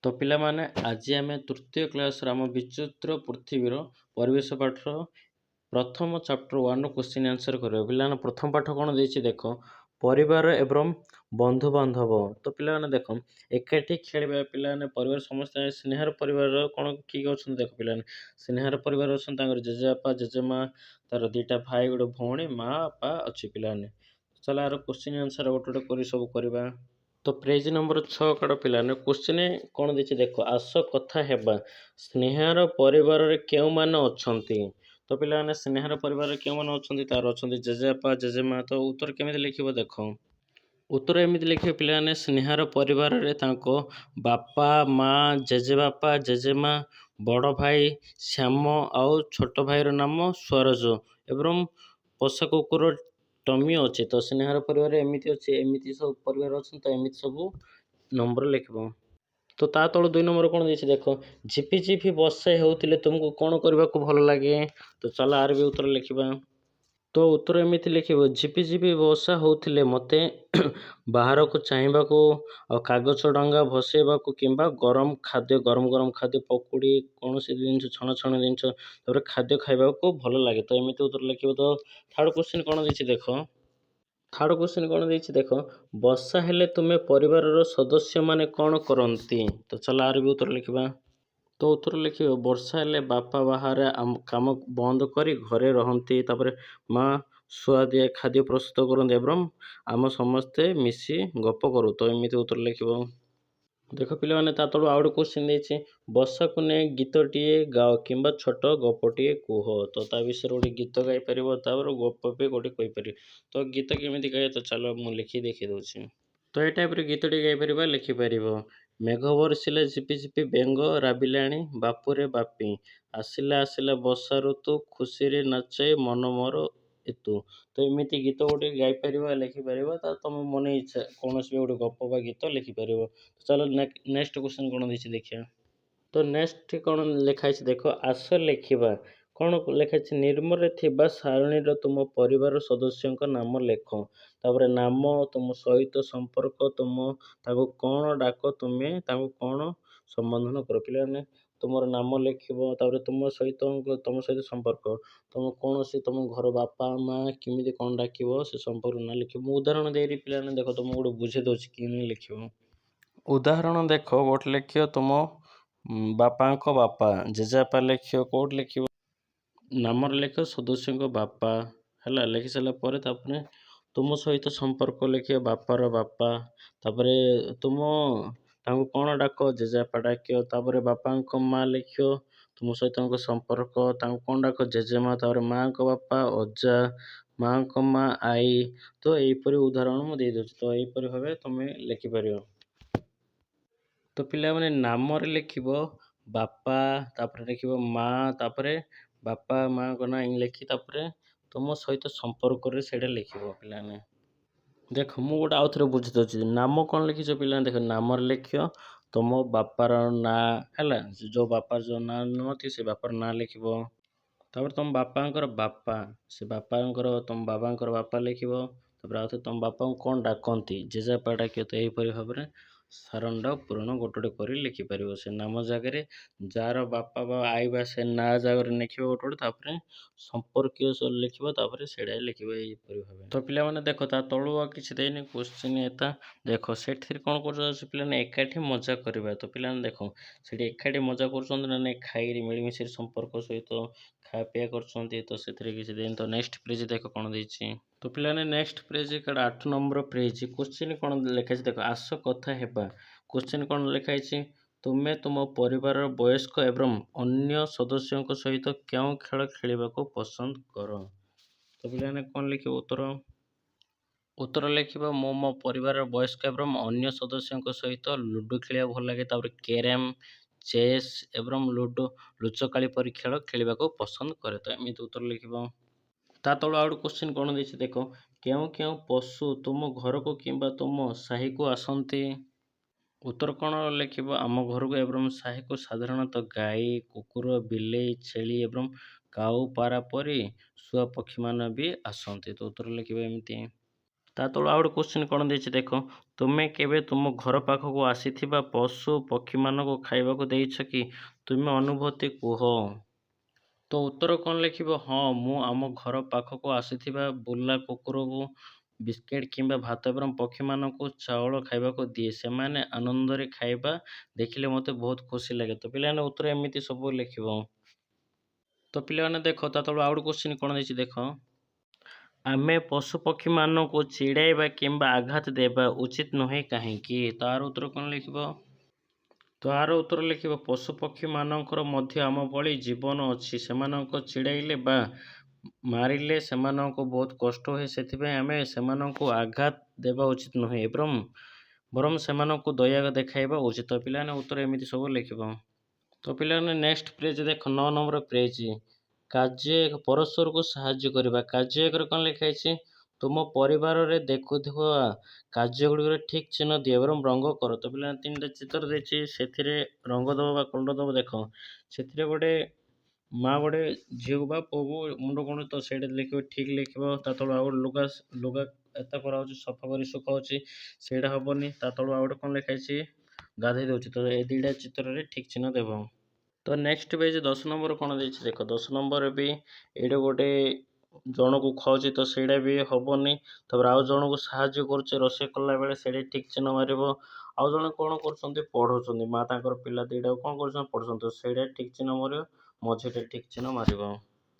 ତ ପିଲାମାନେ ଆଜି ଆମେ ତୃତୀୟ କ୍ଲାସର ଆମ ବିଚିତ୍ର ପୃଥିବୀର ପରିବେଶ ପାଠର ପ୍ରଥମ ଚାପ୍ଟର 1ର କ୍ୱେଶ୍ଚିନ୍ ଆନ୍ସର କରିବା। ପିଲାମାନେ ପ୍ରଥମ ପାଠ କ'ଣ ଦେଇଛି ଦେଖ, ପରିବାର ଏବଂ ବନ୍ଧୁବାନ୍ଧବ। ତ ପିଲାମାନେ ଦେଖ, ଏକାଠି ଖେଳିବା। ପିଲାମାନେ ପରିବାର ସମସ୍ତେ ସ୍ନେହର ପରିବାର କ'ଣ କିଏ ଅଛନ୍ତି ଦେଖ ପିଲାମାନେ, ସ୍ନେହର ପରିବାର ଅଛନ୍ତି, ତାଙ୍କର ଜେଜେବାପା ଜେଜେମା, ତାର 2ଟା ଭାଇ ଗୋଟେ ଭଉଣୀ, ମା ବାପା ଅଛି ପିଲାମାନେ। ଚାଲ ଆର କ୍ୱେଶ୍ଚିନ୍ ଆନ୍ସର ଗୋଟେ ଗୋଟେ କରି ସବୁ କରିବା। ତ ପେଜ ନମ୍ବର 6 କାଢ଼ ପିଲାମାନେ। କ୍ୱେଶ୍ଚିନ୍ କ'ଣ ଦେଇଛି ଦେଖ, ଆସ କଥା ହେବା, ସ୍ନେହର ପରିବାରରେ କେଉଁମାନେ ଅଛନ୍ତି। ତ ପିଲାମାନେ ସ୍ନେହର ପରିବାରରେ କେଉଁମାନେ ଅଛନ୍ତି, ତାର ଅଛନ୍ତି ଜେଜେବାପା ଜେଜେମା। ତ ଉତ୍ତର କେମିତି ଲେଖିବ ଦେଖ, ଉତ୍ତର ଏମିତି ଲେଖିବେ ପିଲାମାନେ, ସ୍ନେହର ପରିବାରରେ ତାଙ୍କ ବାପା ମା, ଜେଜେବାପା ଜେଜେମା, ବଡ଼ ଭାଇ ଶ୍ୟାମ ଆଉ ଛୋଟ ଭାଇର ନାମ ସ୍ୱରଜ ଏବଂ ପୋଷା କୁକୁର ଟମି ଅଛି। ତ ସ୍ନେହର ପରିବାରରେ ଏମିତି ଅଛି, ଏମିତି ସବୁ ପରିବାର ଅଛନ୍ତି, ତ ଏମିତି ସବୁ ନମ୍ବର ଲେଖିବ। ତ ତା ତଳ 2 ନମ୍ବର କ'ଣ ଦେଇଛି ଦେଖ, ଝିପି ଝିପି ବର୍ଷା ହେଉଥିଲେ ତୁମକୁ କ'ଣ କରିବାକୁ ଭଲ ଲାଗେ। ତ ଚାଲ ଆର ବି ଉତ୍ତର ଲେଖିବା। ତ ଉତ୍ତର ଏମିତି ଲେଖିବ, ଝିପି ଝିପି ବର୍ଷା ହେଉଥିଲେ ମୋତେ ବାହାରକୁ ଚାହିଁବାକୁ ଆଉ କାଗଜ ଡଙ୍ଗା ଭସେଇବାକୁ କିମ୍ବା ଗରମ ଗରମ ଖାଦ୍ୟ ପକୁଡ଼ି କୌଣସି ଜିନିଷ ଛଣାଛଣି ଜିନିଷ ତାପରେ ଖାଦ୍ୟ ଖାଇବାକୁ ଭଲ ଲାଗେ। ତ ଏମିତି ଉତ୍ତର ଲେଖିବ। ତ ଥାର୍ଡ଼ କ୍ୱେଶ୍ଚିନ୍ କ'ଣ ଦେଇଛି ଦେଖ, ଥାର୍ଡ଼ କ୍ୱେଶ୍ଚିନ୍ କ'ଣ ଦେଇଛି ଦେଖ, ବର୍ଷା ହେଲେ ତୁମେ ପରିବାରର ସଦସ୍ୟମାନେ କ'ଣ କରନ୍ତି। ତ ଚାଲ ଆର ବି ଉତ୍ତର ଲେଖିବା। ତ ଉତ୍ତର ଲେଖିବ, ବର୍ଷା ହେଲେ ବାପା ବାହାରେ କାମ ବନ୍ଦ କରି ଘରେ ରହନ୍ତି, ତାପରେ ମା ସୁଆଦିଆ ଖାଦ୍ୟ ପ୍ରସ୍ତୁତ କରନ୍ତି ଏବଂ ଆମ ସମସ୍ତେ ମିଶି ଗପ କରୁ। ତ ଏମିତି ଉତ୍ତର ଲେଖିବ। ଦେଖ ପିଲାମାନେ ତା ତଳୁ ଆଉ ଗୋଟେ କ୍ୱେଶ୍ଚିନ୍ ଦେଇଛି, ବର୍ଷାକୁ ନେଇ ଗୀତଟିଏ ଗାଅ କିମ୍ବା ଛୋଟ ଗପଟିଏ କୁହ। ତ ତା ବିଷୟରେ ଗୋଟେ ଗୀତ ଗାଇପାରିବ, ତାପରେ ଗପ ବି ଗୋଟେ କହିପାରିବ। ତ ଗୀତ କେମିତି ଗାଏ, ତ ଚାଲ ମୁଁ ଲେଖି ଦେଖି ଦେଉଛି। ତ ଏ ଟାଇପ୍ରେ ଗୀତଟି ଗାଇପାରିବା, ଲେଖିପାରିବ। ମେଘ ବର୍ଷିଲେ ଝିପି ଝିପି ବେଙ୍ଗ ରାବିଲାଣି ବାପୁରେ ବାପି, ଆସିଲା ଆସିଲା ବର୍ଷା ଋତୁ ଖୁସିରେ ନାଚେ ମନ ମୋର ଏତୁ। ତ ଏମିତି ଗୀତ ଗୋଟେ ଗାଇପାରିବା, ଲେଖିପାରିବ। ତା ତମ ମନ ଇଚ୍ଛା କୌଣସି ବି ଗୋଟେ ଗପ ବା ଗୀତ ଲେଖିପାରିବ। ଚାଲ ନେକ୍ସଟ କ୍ୱେଶ୍ଚିନ୍ କ'ଣ ଦେଇଛି ଦେଖିବା। ତ ନେକ୍ସଟ କ'ଣ ଲେଖା ହେଇଛି ଦେଖ, ଆସ ଲେଖିବା। କ'ଣ ଲେଖା ହେଇଛି, ନିର୍ମରେ ଥିବା ସାରଣୀର ତୁମ ପରିବାର ସଦସ୍ୟଙ୍କ ନାମ ଲେଖ। ତାପରେ ନାମ, ତୁମ ସହିତ ସମ୍ପର୍କ, ତାଙ୍କୁ କ'ଣ ଡାକ, ତୁମେ ତାଙ୍କୁ କ'ଣ ସମ୍ବୋଧନ କର। ପିଲାମାନେ ତୁମର ନାମ ଲେଖିବ, ତାପରେ ତୁମ ସହିତ ସମ୍ପର୍କ, ତୁମ କୌଣସି ତୁମ ଘର ବାପା ମା କେମିତି କ'ଣ ଡାକିବ ସେ ସମ୍ପର୍କ ନା ଲେଖିବ। ମୁଁ ଉଦାହରଣ ଦେଇରି ପିଲାମାନେ ଦେଖ, ତୁମକୁ ଗୋଟେ ବୁଝେଇ ଦେଉଛି କେମିତି ଲେଖିବ। ଉଦାହରଣ ଦେଖ, ଗୋଟେ ଲେଖିବ ତୁମ ବାପାଙ୍କ ବାପା, ଜେଜେବାପା ଲେଖିବ କେଉଁଠି ଲେଖିବ, ନାମରେ ଲେଖିବ ସଦସ୍ୟଙ୍କ ବାପା ହେଲା। ଲେଖି ସାରିଲା ପରେ ତାପରେ ତୁମ ସହିତ ସମ୍ପର୍କ ଲେଖିବ, ବାପାର ବାପା, ତାପରେ ତାଙ୍କୁ କ'ଣ ଡାକ, ଜେଜେବାପା ଡାକିବ। ତାପରେ ବାପାଙ୍କ ମା ଲେଖିବ, ତୁମ ସହିତ ସମ୍ପର୍କ, ତାଙ୍କୁ କ'ଣ ଡାକ, ଜେଜେମା। ତାପରେ ମାଆଙ୍କ ବାପା ଅଜା, ମାଆଙ୍କ ମା ଆଈ। ତ ଏହିପରି ଉଦାହରଣ ମୁଁ ଦେଇଦେଉଛି। ତ ଏହିପରି ଭାବେ ତୁମେ ଲେଖିପାରିବ। ତ ପିଲାମାନେ ନାମରେ ଲେଖିବ ବାପା, ତାପରେ ଲେଖିବ ମା, ତାପରେ ବାପା ମାଆଙ୍କ ନାଁ ଲେଖି ତାପରେ ତୁମ ସହିତ ସମ୍ପର୍କରେ ସେଇଟା ଲେଖିବ। ପିଲାମାନେ ଦେଖ, ମୁଁ ଗୋଟେ ଆଉ ଥରେ ବୁଝି ଦେଉଛି। ନାମ କ'ଣ ଲେଖିଛ ପିଲାମାନେ ଦେଖ, ନାମରେ ଲେଖିବ ତୁମ ବାପାର ନାଁ ହେଲା, ଯେଉଁ ବାପାର ଯେଉଁ ନାଁ ନଥିବ ସେ ବାପାର ନାଁ ଲେଖିବ। ତାପରେ ତୁମ ବାପାଙ୍କର ବାପା, ସେ ବାପାଙ୍କର ତୁମ ବାବାଙ୍କର ବାପା ଲେଖିବ। ତାପରେ ଆଉ ଥରେ ତୁମ ବାପାଙ୍କୁ କ'ଣ ଡାକନ୍ତି, ଜେଜେବାପା ଡାକିବ। ତ ଏହିପରି ଭାବରେ ସାରଣୀଟା ପୂରଣ ଗୋଟେ ଗୋଟେ କରି ଲେଖିପାରିବ। ସେ ନାମ ଜାଗାରେ ଯାହାର ବାପା ବା ଆଈ ବା ସେ ନାଁ ଜାଗାରେ ଲେଖିବ ଗୋଟେ ଗୋଟେ, ତାପରେ ସମ୍ପର୍କୀୟ ସବୁ ଲେଖିବ, ତାପରେ ସେଇଟା ଲେଖିବ ଏହିପରି ଭାବେ। ତ ପିଲାମାନେ ଦେଖ, ତା ତଳୁ ଆଉ କିଛି ଦେଇନି କ୍ୱେଶ୍ଚିନ୍ ଏତା ଦେଖ, ସେଥିରେ କ'ଣ କରୁଛନ୍ତି ପିଲାମାନେ, ଏକାଠି ମଜା କରିବା। ତ ପିଲାମାନେ ଦେଖ, ସେଠି ଏକାଠି ମଜା କରୁଛନ୍ତି ନା ନାଇଁ, ଖାଇକି ମିଳିମିଶି ସମ୍ପର୍କ ସହିତ ଖାଇବା ପିଇବା କରୁଛନ୍ତି। ତ ସେଥିରେ କିଛି ଦେଇନି। ତ ନେକ୍ସଟ ପେଜ ଦେଖ କ'ଣ ଦେଇଛି। ତ ପିଲାମାନେ ନେକ୍ସଟ ପେଜ କାଢ଼, 8 ନମ୍ବର ପେଜ। କ୍ୱେଶ୍ଚିନ୍ କ'ଣ ଲେଖା ହେଇଛି ଦେଖ, ଆସ କଥା ହେବା। କ୍ୱେଶ୍ଚିନ୍ କ'ଣ ଲେଖା ହେଇଛି, ତୁମେ ତୁମ ପରିବାରର ବୟସ୍କ ଏବଂ ଅନ୍ୟ ସଦସ୍ୟଙ୍କ ସହିତ କେଉଁ ଖେଳ ଖେଳିବାକୁ ପସନ୍ଦ କର। ତ ପିଲାମାନେ କ'ଣ ଲେଖିବ, ଉତ୍ତର ଲେଖିବ, ମୁଁ ମୋ ପରିବାରର ବୟସ୍କ ଏବଂ ଅନ୍ୟ ସଦସ୍ୟଙ୍କ ସହିତ ଲୁଡ଼ୁ ଖେଳିବାକୁ ଭଲ ଲାଗେ। ତାପରେ କ୍ୟାରମ୍, ଚେସ୍ ଏବଂ ଲୁଚକାଳି ପରି ଖେଳ ଖେଳିବାକୁ ପସନ୍ଦ କରେ। ତ ଏମିତି ଉତ୍ତର ଲେଖିବ। ତା ତଳୁ ଆଉ ଗୋଟେ କ୍ୱେଶ୍ଚିନ୍ କ'ଣ ଦେଇଛି ଦେଖ, କେଉଁ କେଉଁ ପଶୁ ତୁମ ଘରକୁ କିମ୍ବା ତୁମ ସାହିକୁ ଆସନ୍ତି। ଉତ୍ତର କ'ଣ ଲେଖିବ, ଆମ ଘରକୁ ଏବଂ ସାହିକୁ ସାଧାରଣତଃ ଗାଈ, କୁକୁର, ବିଲେଇ, ଛେଳି ଏବଂ କାଉ, ପାରା ପରି ଶୁଆ ପକ୍ଷୀମାନେ ବି ଆସନ୍ତି। ତ ଉତ୍ତର ଲେଖିବ ଏମିତି। ତା ତଳୁ ଆଉ ଗୋଟେ କ୍ୱେଶ୍ଚିନ୍ କ'ଣ ଦେଇଛି ଦେଖ, ତୁମେ କେବେ ତୁମ ଘର ପାଖକୁ ଆସିଥିବା ପଶୁ ପକ୍ଷୀମାନଙ୍କୁ ଖାଇବାକୁ ଦେଇଛ କି? ତୁମେ ଅନୁଭୂତି କୁହ। ତ ଉତ୍ତର କ'ଣ ଲେଖିବ? ହଁ, ମୁଁ ଆମ ଘର ପାଖକୁ ଆସିଥିବା ବୁଲା କୁକୁରକୁ ବିସ୍କିଟ୍ କିମ୍ବା ଭାତ ଏବଂ ପକ୍ଷୀମାନଙ୍କୁ ଚାଉଳ ଖାଇବାକୁ ଦିଏ। ସେମାନେ ଆନନ୍ଦରେ ଖାଇବା ଦେଖିଲେ ମୋତେ ବହୁତ ଖୁସି ଲାଗେ। ତ ପିଲାମାନେ ଉତ୍ତର ଏମିତି ସବୁ ଲେଖିବ। ତ ପିଲାମାନେ ଦେଖ, ତା ତଳୁ ଆଉ ଗୋଟେ କ୍ୱେଶ୍ଚିନ୍ କ'ଣ ଦେଇଛି ଦେଖ, ଆମେ ପଶୁପକ୍ଷୀମାନଙ୍କୁ ଚିଡ଼ାଇବା କିମ୍ବା ଆଘାତ ଦେବା ଉଚିତ ନୁହେଁ କାହିଁକି? ତାର ଉତ୍ତର କ'ଣ ଲେଖିବ? ତାର ଉତ୍ତର ଲେଖିବ, ପଶୁପକ୍ଷୀମାନଙ୍କର ମଧ୍ୟ ଆମ ଭଳି ଜୀବନ ଅଛି। ସେମାନଙ୍କୁ ଚିଡ଼ାଇଲେ ବା ମାରିଲେ ସେମାନଙ୍କୁ ବହୁତ କଷ୍ଟ ହୁଏ। ସେଥିପାଇଁ ଆମେ ସେମାନଙ୍କୁ ଆଘାତ ଦେବା ଉଚିତ ନୁହେଁ ବରଂ ସେମାନଙ୍କୁ ଦୟା ଦେଖାଇବା ଉଚିତ। ତ ପିଲାମାନେ ଉତ୍ତର ଏମିତି ସବୁ ଲେଖିବ। ତ ପିଲାମାନେ ନେକ୍ସଟ ପେଜ୍ ଦେଖ, 9 ନମ୍ବର ପେଜ୍, କାର୍ଯ୍ୟ ପରସ୍ପରକୁ ସାହାଯ୍ୟ କରିବା। କାର୍ଯ୍ୟ 1ରେ କ'ଣ ଲେଖା ହେଇଛି? ତୁମ ପରିବାରରେ ଦେଖୁଥିବା କାର୍ଯ୍ୟଗୁଡ଼ିକରେ ଠିକ୍ ଚିହ୍ନ ଦିଅ ଏବଂ ରଙ୍ଗ କର। ତ ପିଲାମାନେ 3ଟା ଚିତ୍ର ଦେଇଛି, ସେଥିରେ ରଙ୍ଗ ଦେବ ବା କଲର ଦେବ। ଦେଖ, ସେଥିରେ ଗୋଟେ ମା ଗୋଟେ ଝିଅକୁ ବା ପୁଅକୁ ମୁଣ୍ଡ ଗୁଣ୍ଡ, ତ ସେଇଟା ଲେଖିବ ଠିକ୍ ଲେଖିବ। ତା ତଳୁ ଆଉ ଗୋଟେ ଲୁଗା ଏତା କରାହେଉଛି, ସଫା କରି ଶୁଖାଉଛି, ସେଇଟା ହେବନି। ତା ତଳୁ ଆଉ ଗୋଟେ କ'ଣ ଲେଖା ହେଇଛି? ଗାଧୋଇ ଦେଉଛି। ତ ଏ 2ଟା ଚିତ୍ରରେ ଠିକ୍ ଚିହ୍ନ ଦେବ। ତ ନେକ୍ସଟ ପେଜ୍ 10 ନମ୍ବର କ'ଣ ଦେଇଛି ଦେଖ, 10 ନମ୍ବର ବି ଏଇଟା ଗୋଟେ ଜଣକୁ ଖାଉଛି, ତ ସେଇଟା ବି ହେବନି। ତାପରେ ଆଉ ଜଣକୁ ସାହାଯ୍ୟ କରୁଛି ରୋଷେଇ କଲା ବେଳେ, ସେଇଟା ଠିକ୍ ଚିହ୍ନ ମାରିବ। ଆଉ ଜଣେ କ'ଣ କରୁଛନ୍ତି? ପଢ଼ଉଛନ୍ତି। ମା ତାଙ୍କର ପିଲା ଦୁଇଟାକୁ କ'ଣ କରୁଛନ୍ତି? ପଢ଼ୁଛନ୍ତି। ତ ସେଇଟା ଠିକ୍ ଚିହ୍ନ ମାରିବ, ମଝିରେ ଠିକ୍ ଚିହ୍ନ ମାରିବ।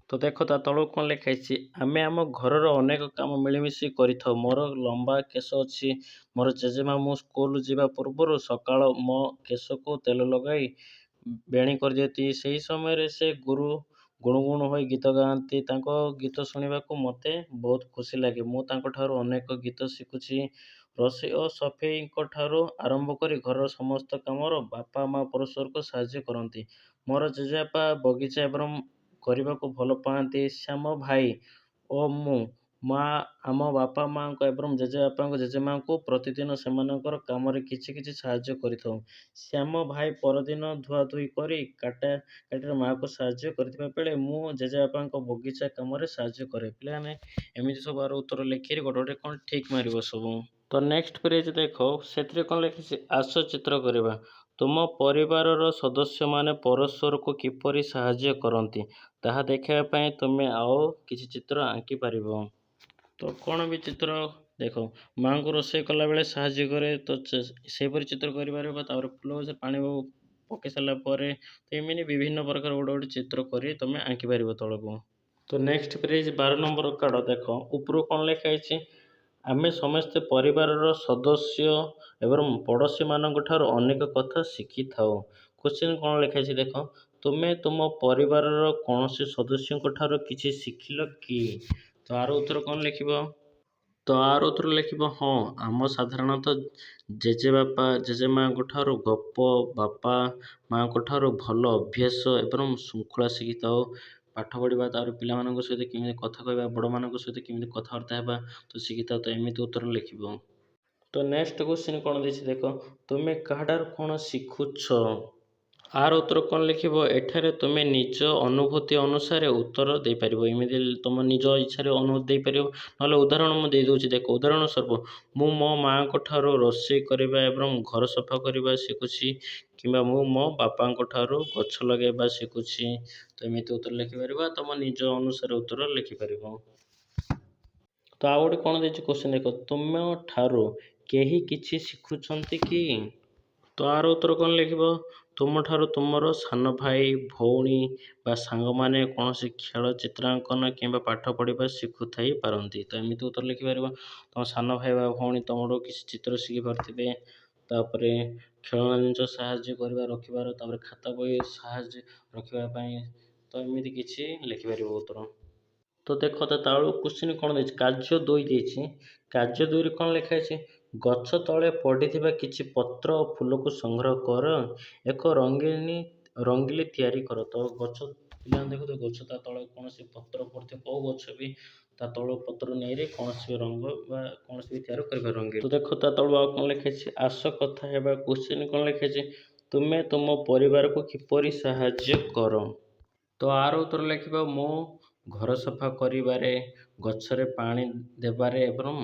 ତ ଦେଖ, ତା ତଳକୁ କ'ଣ ଲେଖା ହେଇଛି? ଆମେ ଆମ ଘରର ଅନେକ କାମ ମିଳିମିଶି କରିଥାଉ। ମୋର ଲମ୍ବା କେଶ ଅଛି। ମୋର ଜେଜେମା ମୁଁ ସ୍କୁଲ ଯିବା ପୂର୍ବରୁ ସକାଳ ମୋ କେଶକୁ ତେଲ ଲଗାଇ ବେଣୀ କରିଦିଅନ୍ତି। ସେହି ସମୟରେ ସେ ଗୁଣୁଗୁଣୁ ହୋଇ ଗୀତ ଗାଆନ୍ତି। ତାଙ୍କ ଗୀତ ଶୁଣିବାକୁ ମୋତେ ବହୁତ ଖୁସି ଲାଗେ। ମୁଁ ତାଙ୍କଠାରୁ ଅନେକ ଗୀତ ଶିଖୁଛି। ରୋଷେଇ ଓ ସଫେଇଙ୍କ ଠାରୁ ଆରମ୍ଭ କରି ଘରର ସମସ୍ତ କାମରେ ବାପା ମା ପରସ୍ପରକୁ ସାହାଯ୍ୟ କରନ୍ତି। ମୋର ଜେଜେବାପା ବଗିଚା ଏବଂ କରିବାକୁ ଭଲ ପାଆନ୍ତି। ଶ୍ୟାମ ଭାଇ ଓ ମୁଁ ଆମ ବାପା ମାଙ୍କ ଏବଂ ଜେଜେମାଙ୍କୁ ପ୍ରତିଦିନ ସେମାନଙ୍କର କାମରେ କିଛି କିଛି ସାହାଯ୍ୟ କରିଥାଉ। ଶ୍ୟାମ ଭାଇ ପରଦିନ ଧୁଆଧୁଇ କରି କାଟିରେ ମାଆକୁ ସାହାଯ୍ୟ କରିଥିବା ବେଳେ ମୁଁ ଜେଜେବାପାଙ୍କ ବଗିଚା କାମରେ ସାହାଯ୍ୟ କରେ। ପିଲାମାନେ ଏମିତି ସବୁ ଆର ଉତ୍ତର ଲେଖିକି ଗୋଟେ ଗୋଟେ କ'ଣ ଠିକ୍ ମାରିବ ସବୁ। ତ ନେକ୍ସଟ ପେଜ୍ ଦେଖ, ସେଥିରେ କ'ଣ ଲେଖିଛି? ଆସ ଚିତ୍ର କରିବା। ତୁମ ପରିବାରର ସଦସ୍ୟମାନେ ପରସ୍ପରକୁ କିପରି ସାହାଯ୍ୟ କରନ୍ତି ତାହା ଦେଖାଇବା ପାଇଁ ତୁମେ ଆଉ କିଛି ଚିତ୍ର ଆଙ୍କିପାରିବ। ତ କ'ଣ ବି ଚିତ୍ର ଦେଖ, ମାଆଙ୍କୁ ରୋଷେଇ କଲାବେଳେ ସାହାଯ୍ୟ କରେ, ତ ସେହିପରି ଚିତ୍ର କରିପାରିବ। ତାପରେ ଫୁଲ ଗଛ ପାଣି ପକାଇ ସାରିଲା ପରେ, ତ ଏମିତି ବିଭିନ୍ନ ପ୍ରକାର ଗୋଟେ ଗୋଟେ ଚିତ୍ର କରି ତୁମେ ଆଙ୍କିପାରିବ ତଳକୁ। ତ ନେକ୍ସଟ ପେଜ୍ 12 ନମ୍ବର କାର୍ଡ଼ ଦେଖ, ଉପରୁ କ'ଣ ଲେଖା ହେଇଛି? ଆମେ ସମସ୍ତେ ପରିବାରର ସଦସ୍ୟ ଏବଂ ପଡ଼ୋଶୀମାନଙ୍କ ଠାରୁ ଅନେକ କଥା ଶିଖିଥାଉ। କ୍ୱେଶ୍ଚିନ୍ କ'ଣ ଲେଖା ହେଇଛି ଦେଖ, ତୁମେ ତୁମ ପରିବାରର କୌଣସି ସଦସ୍ୟଙ୍କ ଠାରୁ କିଛି ଶିଖିଲ କି? ତ ଆର ଉତ୍ତର କ'ଣ ଲେଖିବ? ତ ଆର ଉତ୍ତର ଲେଖିବ, ହଁ, ଆମ ସାଧାରଣତଃ ଜେଜେବାପା ଜେଜେମାଙ୍କ ଠାରୁ ଗପ, ବାପା ମାଙ୍କ ଠାରୁ ଭଲ ଅଭ୍ୟାସ ଏବଂ ଶୃଙ୍ଖଳା ଶିଖିଥାଉ। ପାଠ ପଢ଼ିବା, ତାପରେ ପିଲାମାନଙ୍କ ସହିତ କେମିତି କଥା କହିବା, ବଡ଼ମାନଙ୍କ ସହିତ କେମିତି କଥାବାର୍ତ୍ତା ହେବା, ତ ଶିଖିଥାଉ। ତ ଏମିତି ଉତ୍ତର ଲେଖିବ। ତ ନେକ୍ସଟ କ୍ୱେଶ୍ଚିନ୍ କ'ଣ ଦେଇଛି ଦେଖ, ତୁମେ କାହାଠାରୁ କ'ଣ ଶିଖୁଛ? ଆର ଉତ୍ତର କ'ଣ ଲେଖିବ? ଏଠାରେ ତୁମେ ନିଜ ଅନୁଭୂତି ଅନୁସାରେ ଉତ୍ତର ଦେଇପାରିବ। ଏମିତି ତୁମ ନିଜ ଇଚ୍ଛାରେ ଅନୁଭୂତି ଦେଇପାରିବ। ନହେଲେ ଉଦାହରଣ ମୁଁ ଦେଇଦେଉଛି ଦେଖ, ଉଦାହରଣ ସ୍ୱରୂପ ମୁଁ ମୋ ମାଆଙ୍କ ଠାରୁ ରୋଷେଇ କରିବା ଏବଂ ଘର ସଫା କରିବା ଶିଖୁଛି, କିମ୍ବା ମୁଁ ମୋ ବାପାଙ୍କ ଠାରୁ ଗଛ ଲଗାଇବା ଶିଖୁଛି। ତ ଏମିତି ଉତ୍ତର ଲେଖିପାରିବ। ତୁମ ନିଜ ଅନୁସାରେ ଉତ୍ତର ଲେଖିପାରିବ। ତ ଆଉ ଗୋଟେ କ'ଣ ଦେଇଛି କ୍ୱେଶ୍ଚିନ୍ ଦେଖ, ତୁମ ଠାରୁ କେହି କିଛି ଶିଖୁଛନ୍ତି କି? ତ ଆର ଉତ୍ତର କ'ଣ ଲେଖିବ? ତୁମଠାରୁ ତୁମର ସାନ ଭାଇ ଭଉଣୀ ବା ସାଙ୍ଗମାନେ କୌଣସି ଖେଳ, ଚିତ୍ରାଙ୍କନ କିମ୍ବା ପାଠ ପଢ଼ିବା ଶିଖୁଥାଇ ପାରନ୍ତି। ତ ଏମିତି ଉତ୍ତର ଲେଖିପାରିବ। ତୁମ ସାନ ଭାଇ ବା ଭଉଣୀ ତୁମଠୁ କିଛି ଚିତ୍ର ଶିଖି ପାରୁଥିବେ। ତାପରେ ଖେଳନା ଜିନିଷ ସାହାଯ୍ୟ କରିବା ରଖିବାର, ତାପରେ ଖାତା ବହି ସାହାଯ୍ୟ ରଖିବା ପାଇଁ, ତ ଏମିତି କିଛି ଲେଖିପାରିବ ଉତ୍ତର। ତ ଦେଖ, ତା ତଳୁ କ୍ୱେଶ୍ଚିନ୍ କ'ଣ ଦେଇଛି? କାର୍ଯ୍ୟ 2 ଦେଇଛି। କାର୍ଯ୍ୟ 2ରେ କ'ଣ ଲେଖା ହେଇଛି? ଗଛ ତଳେ ପଡ଼ିଥିବା କିଛି ପତ୍ର ଓ ଫୁଲକୁ ସଂଗ୍ରହ କର, ଏକ ରଙ୍ଗିଲି ତିଆରି କର। ତ ଗଛ, ପିଲାମାନେ ଦେଖନ୍ତୁ, ଗଛ ତା ତଳେ କୌଣସି ପତ୍ର ପଡ଼ିଥିବ, କେଉଁ ଗଛ ବି ତା ତଳ ପତ୍ର ନେଇରେ କୌଣସି ରଙ୍ଗ ବା କୌଣସି ବି ତିଆରି କରିପାରିବ ରଙ୍ଗିଲି। ତ ଦେଖ, ତା ତଳୁ ଆଉ କ'ଣ ଲେଖା ହେଇଛି? ଆସ କଥା ହେବା। କ୍ୱେଶ୍ଚିନ୍ କ'ଣ ଲେଖା ହେଇଛି? ତୁମେ ତୁମ ପରିବାରକୁ କିପରି ସାହାଯ୍ୟ କର? ତ ଆର ଉତ୍ତର ଲେଖିବ, ମୁଁ ଘର ସଫା କରିବାରେ, ଗଛରେ ପାଣି ଦେବାରେ ଏବଂ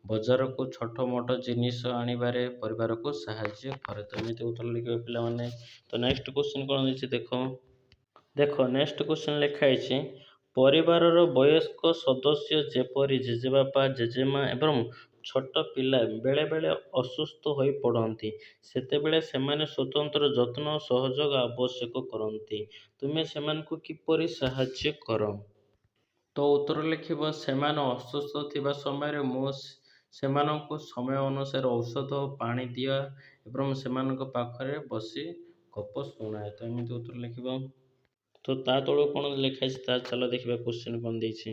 ବଜାରକୁ ଛୋଟ ମୋଟ ଜିନିଷ ଆଣିବାରେ ପରିବାରକୁ ସାହାଯ୍ୟ କରେ। ତ ଏମିତି ଉତ୍ତର ଲେଖିବେ ପିଲାମାନେ। ତ ନେକ୍ସଟ କ୍ୱେଶ୍ଚିନ୍ କ'ଣ ଦେଇଛି ଦେଖ ନେକ୍ସଟ କ୍ୱେଶ୍ଚିନ୍ ଲେଖା ହେଇଛି ପରିବାରର ବୟସ୍କ ସଦସ୍ୟ ଯେପରି ଜେଜେବାପା ଜେଜେମା ଏବଂ ଛୋଟ ପିଲା ବେଳେବେଳେ ଅସୁସ୍ଥ ହୋଇ ପଡ଼ନ୍ତି, ସେତେବେଳେ ସେମାନେ ସ୍ୱତନ୍ତ୍ର ଯତ୍ନ ଓ ସହଯୋଗ ଆବଶ୍ୟକ କରନ୍ତି। ତୁମେ ସେମାନଙ୍କୁ କିପରି ସାହାଯ୍ୟ କର? ତ ଉତ୍ତର ଲେଖିବ ସେମାନେ ଅସୁସ୍ଥ ଥିବା ସମୟରେ ମୁଁ ସେମାନଙ୍କୁ ସମୟ ଅନୁସାରେ ଔଷଧ ପାଣି ଦିଆ ଏବଂ ସେମାନଙ୍କ ପାଖରେ ବସି ଗପ ଶୁଣାଏ। ତ ଏମିତି ଉତ୍ତର ଲେଖିବ। ତ ତା ତଳକୁ କ'ଣ ଲେଖା ହେଇଛି ତା ଚାଲ ଦେଖିବା କ୍ୱେଶ୍ଚିନ୍ କ'ଣ ଦେଇଛି।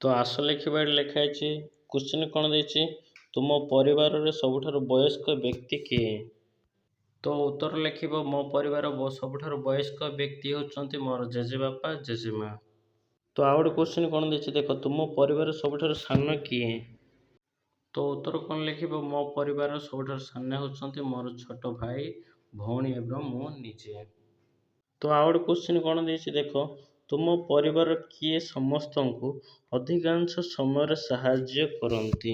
ତ ଆସ ଲେଖିବା ଏଠି ଲେଖା ହେଇଛି କ୍ୱେଶ୍ଚିନ୍ କ'ଣ ଦେଇଛି ତୁମ ପରିବାରରେ ସବୁଠାରୁ ବୟସ୍କ ବ୍ୟକ୍ତି କିଏ? ତ ଉତ୍ତର ଲେଖିବ ମୋ ପରିବାର ସବୁଠାରୁ ବୟସ୍କ ବ୍ୟକ୍ତି ହେଉଛନ୍ତି ମୋର ଜେଜେବାପା ଜେଜେମା। ତ ଆଉ ଗୋଟେ କ୍ୱେଶ୍ଚିନ୍ କ'ଣ ଦେଇଛି ଦେଖ ତୁମ ପରିବାରରେ ସବୁଠାରୁ ସାନ କିଏ? ତ ଉତ୍ତର କ'ଣ ଲେଖିବ ମୋ ପରିବାରର ସବୁଠାରୁ ସାନ ହେଉଛନ୍ତି ମୋର ଛୋଟ ଭାଇ ଭଉଣୀ ଏବଂ ମୁଁ ନିଜେ। ତ ଆଉ ଗୋଟେ କ୍ୱେଶ୍ଚିନ୍ କ'ଣ ଦେଇଛି ଦେଖ ତୁମ ପରିବାର କିଏ ସମସ୍ତଙ୍କୁ ଅଧିକାଂଶ ସମୟରେ ସାହାଯ୍ୟ କରନ୍ତି?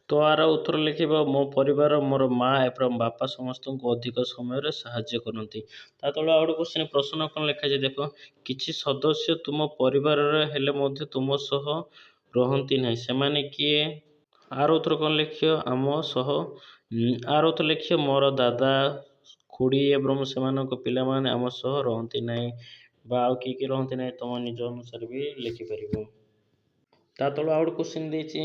ତ ଆର ଉତ୍ତର ଲେଖିବ ମୋ ପରିବାର ମୋର ମା ଏବଂ ବାପା ସମସ୍ତଙ୍କୁ ଅଧିକ ସମୟରେ ସାହାଯ୍ୟ କରନ୍ତି। ତା ତଳେ ଆଉ ଗୋଟେ କ୍ୱେଶ୍ଚିନ୍ ପ୍ରଶ୍ନ କ'ଣ ଲେଖାଯାଇଛି ଦେଖ କିଛି ସଦସ୍ୟ ତୁମ ପରିବାରରେ ହେଲେ ମଧ୍ୟ ତୁମ ସହ ରହନ୍ତି ନାହିଁ, ସେମାନେ କିଏ? ଆର ଉତ୍ତର କ'ଣ ଲେଖିବ ଆମ ସହ ଆର ଉତ୍ତର ଲେଖିବ ମୋର ଦାଦା ଖୁଡ଼ି ଏବଂ ସେମାନଙ୍କ ପିଲାମାନେ ଆମ ସହ ରହନ୍ତି ନାହିଁ ବା ଆଉ କିଏ ରହନ୍ତି ନାହିଁ ତୁମ ନିଜ ଅନୁସାରେ ବି ଲେଖିପାରିବ। ତା ତଳେ ଆଉ ଗୋଟେ କ୍ୱେଶ୍ଚିନ୍ ଦେଇଛି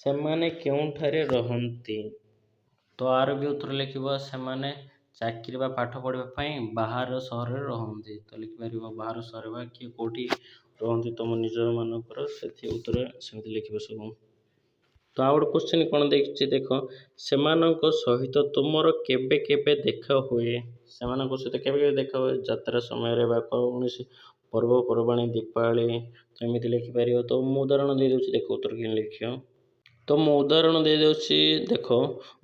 ସେମାନେ କେଉଁଠାରେ ରହନ୍ତି? ତ ଆର ବି ଉତ୍ତର ଲେଖିବ ସେମାନେ ଚାକିରି ବା ପାଠ ପଢ଼ିବା ପାଇଁ ବାହାର ସହରରେ ରହନ୍ତି। ତ ଲେଖିପାରିବ ବାହାର ସହର ବା କିଏ କେଉଁଠି ରହନ୍ତି ତୁମ ନିଜ ମାନଙ୍କର ସେଥି ଉତ୍ତର ସେମିତି ଲେଖିବ ସବୁ। ତ ଆଉ ଗୋଟେ କ୍ୱେଶ୍ଚିନ୍ କ'ଣ ଦେଇଛି ଦେଖ ସେମାନଙ୍କ ସହିତ ତୁମର କେବେ କେବେ ଦେଖା ହୁଏ? ସେମାନଙ୍କ ସହିତ କେବେ କେବେ ଦେଖା ହୁଏ ଯାତ୍ରା ସମୟରେ ବା କୌଣସି ପର୍ବପର୍ବାଣି ଦୀପାବଳି ଏମିତି ଲେଖିପାରିବ। ତ ମୁଁ ଉଦାହରଣ ଦେଇଦେଉଛି ଦେଖ ଉତ୍ତର କେମିତି ଲେଖିବ। ତ ମୁଁ ଉଦାହରଣ ଦେଇଦେଉଛି ଦେଖ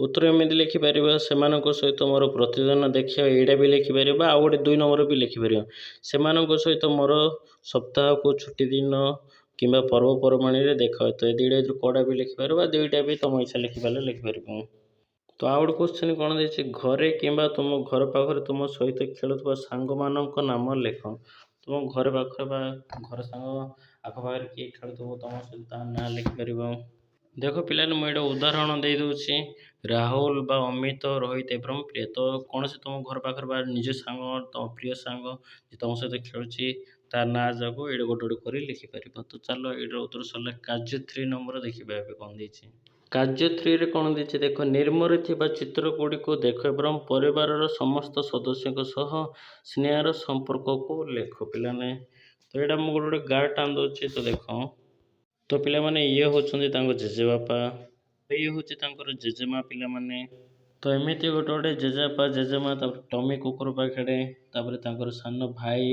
ଉତ୍ତର ଏମିତି ଲେଖିପାରିବ ସେମାନଙ୍କ ସହିତ ମୋର ପ୍ରତିଦିନ ଦେଖିବା ଏଇଟା ବି ଲେଖିପାରିବ ଆଉ ଗୋଟେ 2 ନମ୍ବର ବି ଲେଖିପାରିବ ସେମାନଙ୍କ ସହିତ ମୋର ସପ୍ତାହକୁ ଛୁଟି ଦିନ କିମ୍ବା ପର୍ବପର୍ବାଣିରେ ଦେଖା ହୁଏ। ତ ଏ ଦୁଇଟା ଭିତରୁ କେଉଁଟା ବି ଲେଖିପାରିବ ବା ଦୁଇଟା ବି ତୁମ ଇଚ୍ଛା ଲେଖିପାରିଲେ ଲେଖିପାରିବ। ତ ଆଉ ଗୋଟେ କ୍ୱେଶ୍ଚିନ୍ କ'ଣ ଦେଇଛି ଘରେ କିମ୍ବା ତୁମ ଘର ପାଖରେ ତୁମ ସହିତ ଖେଳୁଥିବା ସାଙ୍ଗମାନଙ୍କ ନାମ ଲେଖ। ତୁମ ଘର ପାଖରେ ବା ଘର ସାଙ୍ଗ ଆଖପାଖରେ କିଏ ଖେଳୁଥିବ ତୁମ ସହିତ ତା ନାଁ ଲେଖିପାରିବ। ଦେଖ ପିଲାମାନେ ମୁଁ ଏଇଟା ଉଦାହରଣ ଦେଇଦେଉଛି ରାହୁଲ ବା ଅମିତ ରୋହିତ ଏବଂ ପ୍ରିୟ। ତ କୌଣସି ତୁମ ଘର ପାଖରେ ବା ନିଜ ସାଙ୍ଗ ତୁମ ପ୍ରିୟ ସାଙ୍ଗ ଯେ ତୁମ ସହିତ ଖେଳୁଛି ତା ନାଁ ଯାକୁ ଏଇଟା ଗୋଟେ ଗୋଟେ କରି ଲେଖିପାରିବ। ତ ଚାଲ ଏଇଟାର ଉତ୍ତର ସରିଲା। କାର୍ଯ୍ୟ 3 ନମ୍ବର ଦେଖିବା ଏବେ କ'ଣ ଦେଇଛି। କାର୍ଯ୍ୟ 3ରେ କ'ଣ ଦେଇଛି ଦେଖ ନିମ୍ନରେ ଥିବା ଚିତ୍ର ଗୁଡ଼ିକୁ ଦେଖ ଏବଂ ପରିବାରର ସମସ୍ତ ସଦସ୍ୟଙ୍କ ସହ ସ୍ନେହର ସମ୍ପର୍କକୁ ଲେଖ। ପିଲାମାନେ ତ ଏଇଟା ମୁଁ ଗୋଟେ ଗାର ଟାଣି ଦେଉଛି। ତ ଦେଖ ତ ପିଲାମାନେ ଇଏ ହେଉଛନ୍ତି ତାଙ୍କ ଜେଜେବାପା, ଇଏ ହେଉଛି ତାଙ୍କର ଜେଜେମା ପିଲାମାନେ। ତ ଏମିତି ଗୋଟେ ଜେଜେବାପା ଜେଜେମା ତାପରେ ଟମି କୁକୁର ପାଖରେ ତାପରେ ତାଙ୍କର ସାନ ଭାଇ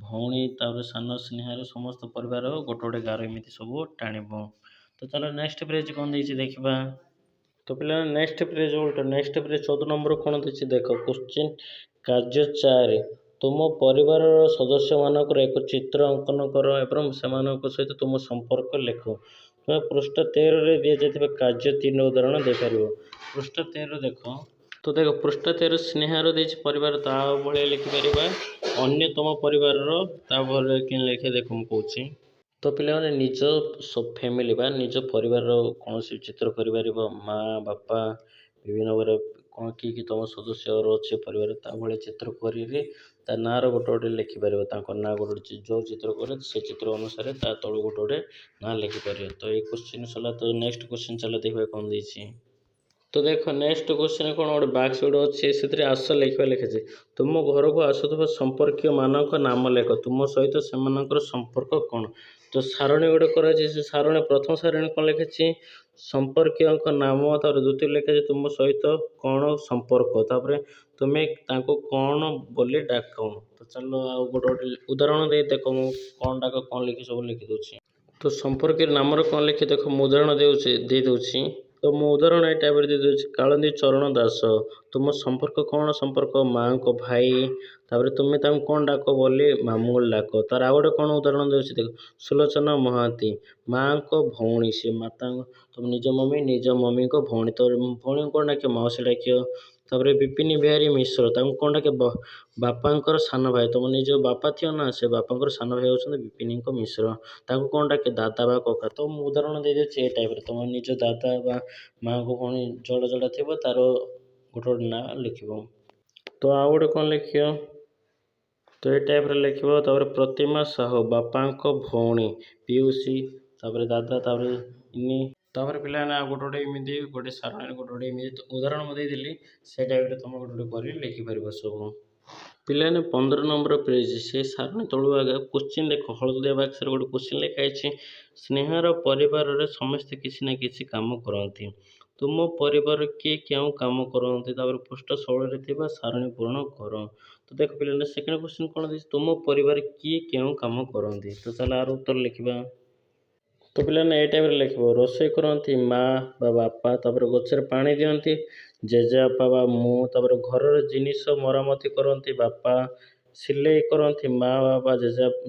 ଭଉଣୀ ତାପରେ ସାନ ସ୍ନେହାର ସମସ୍ତ ପରିବାର ଗୋଟେ ଗାର ଏମିତି ସବୁ ଟାଣିବ। ତ ଚାଲ ନେକ୍ସଟ ପେଜ କ'ଣ ଦେଇଛି ଦେଖିବା। ତ ପିଲାମାନେ ନେକ୍ସଟ ପେଜ 14 ନମ୍ବର କ'ଣ ଦେଇଛି ଦେଖ କ୍ୱେଶ୍ଚିନ୍ କାର୍ଯ୍ୟ 4 ତୁମ ପରିବାରର ସଦସ୍ୟମାନଙ୍କର ଏକ ଚିତ୍ର ଅଙ୍କନ କର ଏବଂ ସେମାନଙ୍କ ସହିତ ତୁମ ସମ୍ପର୍କ ଲେଖ। ତୁମେ ପୃଷ୍ଠା 13ରେ ଦିଆଯାଇଥିବା କାର୍ଯ୍ୟ 3 ଉଦାହରଣ ଦେଇପାରିବ। ପୃଷ୍ଠା 13 ଦେଖ ପୃଷ୍ଠା 13 ସ୍ନେହାର ଦେଇଛି ପରିବାର ତା ଭଳିଆ ଲେଖିପାରିବା ଅନ୍ୟ ତୁମ ପରିବାରର ତା ଭଳିଆ କେମିତି ଲେଖେ ଦେଖ ମୁଁ କହୁଛି। ତ ପିଲାମାନେ ନିଜ ଫ୍ୟାମିଲି ବା ନିଜ ପରିବାରର କୌଣସି ଚିତ୍ର କରିପାରିବ ମା ବାପା ବିଭିନ୍ନ ପ୍ରକାର କ'ଣ କିଏ ତୁମ ସଦସ୍ୟର ଅଛି ପରିବାର ତା ଭଳିଆ ଚିତ୍ର କରିକି ତା ନାଁର ଗୋଟେ ଲେଖିପାରିବ ତାଙ୍କ ନାଁ ଗୋଟେ ଯେଉଁ ଚିତ୍ର କରେ ସେ ଚିତ୍ର ଅନୁସାରେ ତା ତଳୁ ଗୋଟେ ନାଁ ଲେଖିପାରିବ। ତ ଏଇ କ୍ୱେଶ୍ଚିନ୍ ସରିଲା। ତ ନେକ୍ସଟ କ୍ୱେଶ୍ଚିନ୍ ଚାଲ ଦେଖିବା କ'ଣ ଦେଇଛି। ତ ଦେଖ ନେକ୍ସଟ କ୍ୱେଶ୍ଚିନ୍ କ'ଣ ଗୋଟେ ବାକ୍ସ ଗୋଟେ ଅଛି ସେଥିରେ ଆସ ଲେଖିବା ଲେଖିଛି ତୁମ ଘରକୁ ଆସୁଥିବା ସମ୍ପର୍କୀୟ ମାନଙ୍କ ନାମ ଲେଖ ତୁମ ସହିତ ସେମାନଙ୍କର ସମ୍ପର୍କ କ'ଣ। ତ ସାରଣୀ ଗୋଟେ କରାଯାଇଛି ସେ ସାରଣୀ ପ୍ରଥମ ସାରଣୀ କ'ଣ ଲେଖିଛି ସମ୍ପର୍କୀୟଙ୍କ ନାମ ତାପରେ ଦ୍ୱିତୀୟ ଲେଖାଯାଇଛି ତୁମ ସହିତ କ'ଣ ସମ୍ପର୍କ ତାପରେ ତୁମେ ତାଙ୍କୁ କ'ଣ ବୋଲି ଡାକ। ତ ଚାଲ ଆଉ ଗୋଟେ ଉଦାହରଣ ଦେଇ ଦେଖ ମୁଁ କ'ଣ ଡାକ କ'ଣ ଲେଖି ସବୁ ଲେଖିଦେଉଛି। ତ ସମ୍ପର୍କୀୟ ନାମର କ'ଣ ଲେଖି ଦେଖ ମୁଁ ଉଦାହରଣ ଦେଇଦେଉଛି ତ ମୁଁ ଉଦାହରଣ ଏଇ ଟାଇପ୍ରେ ଦେଇଦେଉଛି। କାଳନ୍ଦୀ ଚରଣ ଦାସ, ତୁମ ସମ୍ପର୍କ କ'ଣ? ସମ୍ପର୍କ ମାଆଙ୍କ ଭାଇ। ତାପରେ ତୁମେ ତାଙ୍କୁ କ'ଣ ଡାକ ବୋଲି? ମାମୁଁ ବୋଲି ଡାକ। ତାର ଆଉ ଗୋଟେ କ'ଣ ଉଦାହରଣ ଦେଉଛି ଦେଖ। ସୁଲୋଚନା ମହାନ୍ତି, ମାଆଙ୍କ ଭଉଣୀ, ସେ ମାତାଙ୍କ ତମ ନିଜ ମମିଙ୍କ ଭଉଣୀ, ତ ଭଉଣୀଙ୍କୁ କ'ଣ ଡାକିବ? ମାଉସୀ ଡାକିବ। ତାପରେ ବିପିନ ବିହାରୀ ମିଶ୍ର, ତାଙ୍କୁ କ'ଣ ଡାକିବ? ବାପାଙ୍କର ସାନ ଭାଇ, ତମ ନିଜ ବାପା ଥିବ ନା, ସେ ବାପାଙ୍କର ସାନ ଭାଇ ହେଉଛନ୍ତି ବିପିନଙ୍କ ମିଶ୍ର। ତାଙ୍କୁ କ'ଣ ଡାକେ? ଦାଦା ବା କକା। ତ ମୁଁ ଉଦାହରଣ ଦେଇଦେଉଛି ଏ ଟାଇପ୍ରେ। ତମ ନିଜ ଦାଦା ବା ମାଆଙ୍କ ଭଉଣୀ ଯୋଉଟା ଥିବ ତାର ଗୋଟେ ନାଁ ଲେଖିବ। ତ ଆଉ ଗୋଟେ କ'ଣ ଲେଖିବ? ତ ଏ ଟାଇପ୍ରେ ଲେଖିବ। ତାପରେ ପ୍ରତିମା ସାହୁ, ବାପାଙ୍କ ଭଉଣୀ, ପିଉସୀ, ତାପରେ ଦାଦା, ତାପରେ ଇନି। ତାପରେ ପିଲାମାନେ ଆଉ ଗୋଟେ ଏମିତି ଗୋଟେ ସାରଣୀରେ ଗୋଟେ ଏମିତି ଉଦାହରଣ ମୁଁ ଦେଇଦେଲି, ସେ ଟାଇପ୍ରେ ତୁମେ ଗୋଟେ କରି ଲେଖିପାରିବ ସବୁ। ପିଲାମାନେ 15 ନମ୍ବର ପେଜ୍, ସେ ସାରଣୀ ତଳୁ ଆଗ କୋଶ୍ଚିନ୍ ଦେଖ। ହଳଦିଆ ବାକ୍ସରେ ଗୋଟେ କୋଶ୍ଚିନ୍ ଲେଖା ହେଇଛି। ସ୍ନେହର ପରିବାରରେ ସମସ୍ତେ କିଛି ନା କିଛି କାମ କରନ୍ତି। ତୁମ ପରିବାରରେ କିଏ କେଉଁ କାମ କରନ୍ତି? ତାପରେ ପୃଷ୍ଠ 16ରେ ଥିବା ସାରଣୀ ପୂରଣ କର। ତ ଦେଖ ପିଲାମାନେ ସେକେଣ୍ଡ କୋଶ୍ଚିନ୍ କ'ଣ ଦେଇଛି? ତୁମ ପରିବାରରେ କିଏ କେଉଁ କାମ କରନ୍ତି? ତ ଚାଲ ଆର ଉତ୍ତର ଲେଖିବା। ତ ପିଲାମାନେ ଏ ଟାଇପ୍ରେ ଲେଖିବ। ରୋଷେଇ କରନ୍ତି ମା ବା ବାପା, ତାପରେ ଗଛରେ ପାଣି ଦିଅନ୍ତି ଜେଜେବାପା ବା ମୁଁ, ତାପରେ ଘରର ଜିନିଷ ମରାମତି କରନ୍ତି ବାପା, ସିଲେଇ କରନ୍ତି ମା ବା